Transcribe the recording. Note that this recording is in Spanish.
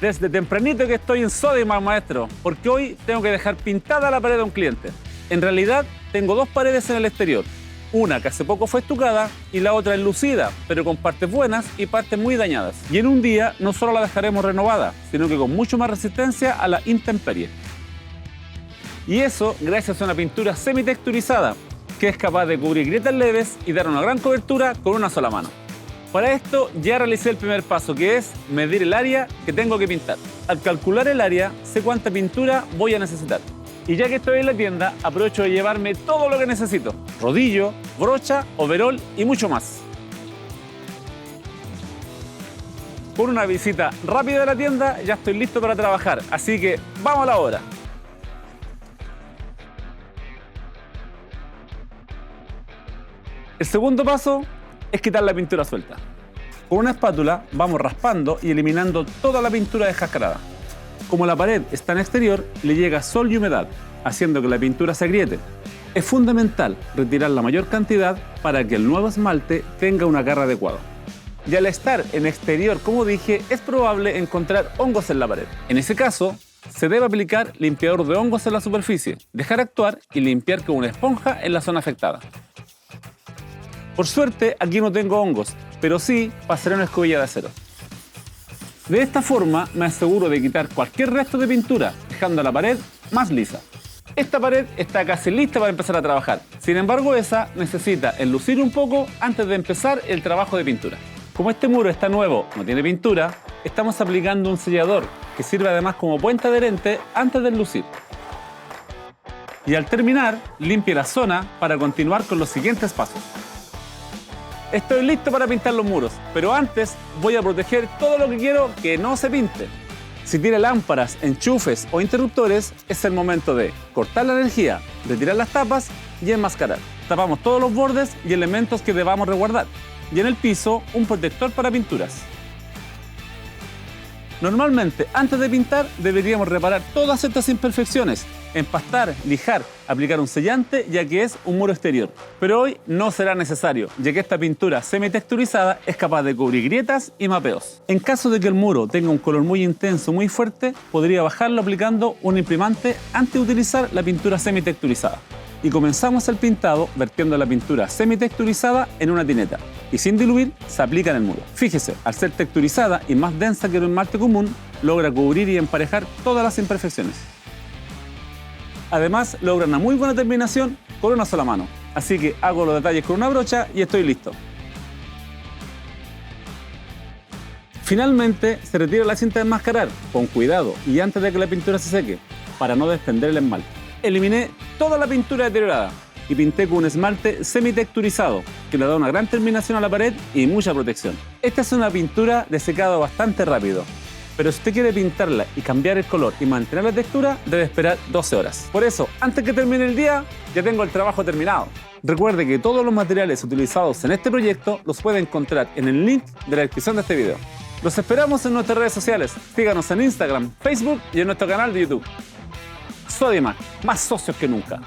Desde tempranito que estoy en Sodimac, maestro, porque hoy tengo que dejar pintada la pared de un cliente. En realidad, tengo dos paredes en el exterior. Una que hace poco fue estucada y la otra enlucida, pero con partes buenas y partes muy dañadas. Y en un día no solo la dejaremos renovada, sino que con mucho más resistencia a la intemperie. Y eso gracias a una pintura semitexturizada, que es capaz de cubrir grietas leves y dar una gran cobertura con una sola mano. Para esto ya realicé el primer paso, que es medir el área que tengo que pintar. Al calcular el área, sé cuánta pintura voy a necesitar. Y ya que estoy en la tienda, aprovecho de llevarme todo lo que necesito: rodillo, brocha, overol y mucho más. Con una visita rápida a la tienda ya estoy listo para trabajar, así que ¡vamos a la obra! El segundo paso es quitar la pintura suelta. Con una espátula vamos raspando y eliminando toda la pintura descascarada. Como la pared está en exterior, le llega sol y humedad, haciendo que la pintura se agriete. Es fundamental retirar la mayor cantidad para que el nuevo esmalte tenga un agarre adecuado. Y al estar en exterior, como dije, es probable encontrar hongos en la pared. En ese caso, se debe aplicar limpiador de hongos en la superficie, dejar actuar y limpiar con una esponja en la zona afectada. Por suerte, aquí no tengo hongos, pero sí pasaré una escobilla de acero. De esta forma me aseguro de quitar cualquier resto de pintura, dejando la pared más lisa. Esta pared está casi lista para empezar a trabajar. Sin embargo, esa necesita enlucir un poco antes de empezar el trabajo de pintura. Como este muro está nuevo, no tiene pintura, estamos aplicando un sellador que sirve además como puente adherente antes de enlucir. Y al terminar, limpie la zona para continuar con los siguientes pasos. Estoy listo para pintar los muros, pero antes voy a proteger todo lo que quiero que no se pinte. Si tiene lámparas, enchufes o interruptores, es el momento de cortar la energía, retirar las tapas y enmascarar. Tapamos todos los bordes y elementos que debamos resguardar. Y en el piso, un protector para pinturas. Normalmente, antes de pintar, deberíamos reparar todas estas imperfecciones: empastar, lijar, aplicar un sellante, ya que es un muro exterior. Pero hoy no será necesario, ya que esta pintura semitexturizada es capaz de cubrir grietas y mapeos. En caso de que el muro tenga un color muy intenso, muy fuerte, podría bajarlo aplicando un imprimante antes de utilizar la pintura semitexturizada. Y comenzamos el pintado vertiendo la pintura semitexturizada en una tineta. Y sin diluir, se aplica en el muro. Fíjese, al ser texturizada y más densa que el esmalte común, logra cubrir y emparejar todas las imperfecciones. Además, logra una muy buena terminación con una sola mano. Así que hago los detalles con una brocha y estoy listo. Finalmente, se retira la cinta de enmascarar con cuidado y antes de que la pintura se seque, para no desprender el esmalte. Eliminé toda la pintura deteriorada y pinté con un esmalte semitexturizado que le da una gran terminación a la pared y mucha protección. Esta es una pintura de secado bastante rápido, pero si usted quiere pintarla y cambiar el color y mantener la textura, debe esperar 12 horas. Por eso, antes que termine el día, ya tengo el trabajo terminado. Recuerde que todos los materiales utilizados en este proyecto los puede encontrar en el link de la descripción de este video. Los esperamos en nuestras redes sociales. Síganos en Instagram, Facebook y en nuestro canal de YouTube. Sodimac, más socios que nunca.